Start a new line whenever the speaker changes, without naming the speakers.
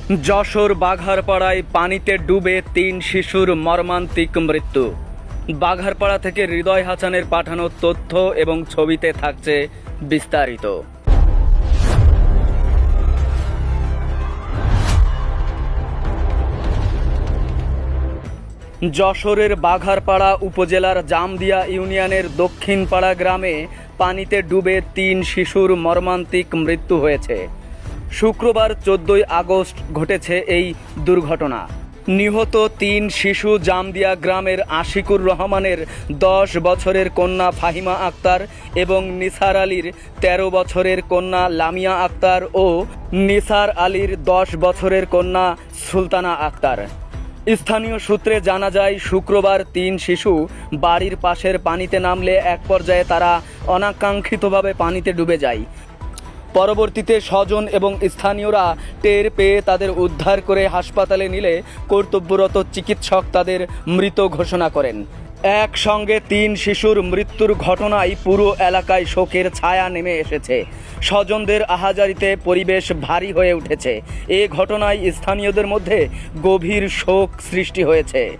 যশোর বাঘারপাড়ায় পানিতে ডুবে ৩ শিশুর মর্মান্তিক মৃত্যু। বাঘারপাড়া থেকে হৃদয় হাসানের পাঠানো তথ্য এবং ছবিতে থাকছে বিস্তারিত। যশোরের বাঘারপাড়া উপজেলার জামদিয়া ইউনিয়নের দক্ষিণপাড়া গ্রামে পানিতে ডুবে ৩ শিশুর মর্মান্তিক মৃত্যু হয়েছে। শুক্রবার ১৪ আগস্ট ঘটেছে এই দুর্ঘটনা। নিহত ৩ শিশু জামদিয়া গ্রামের আশিকুর রহমানের ১০ বছরের কন্যা ফাহিমা আক্তার এবং নিসার আলীর ১৩ বছরের কন্যা লামিয়া আক্তার ও নিসার আলীর ১০ বছরের কন্যা সুলতানা আক্তার। স্থানীয় সূত্রে জানা যায়, শুক্রবার ৩ শিশু বাড়ির পাশের পানিতে নামলে এক পর্যায়ে তারা অনাকাঙ্ক্ষিতভাবে পানিতে ডুবে যায়। পরবর্তীতে স্বজন এবং স্থানীয়রা টের পেয়ে তাদের উদ্ধার করে হাসপাতালে নিলে কর্তব্যরত চিকিৎসক তাদের মৃত ঘোষণা করেন। একসঙ্গে ৩ শিশুর মৃত্যুর ঘটনায় পুরো এলাকায় শোকের ছায়া নেমে এসেছে। স্বজনদের আহাজারিতে পরিবেশ ভারী হয়ে উঠেছে। এ ঘটনায় স্থানীয়দের মধ্যে গভীর শোক সৃষ্টি হয়েছে।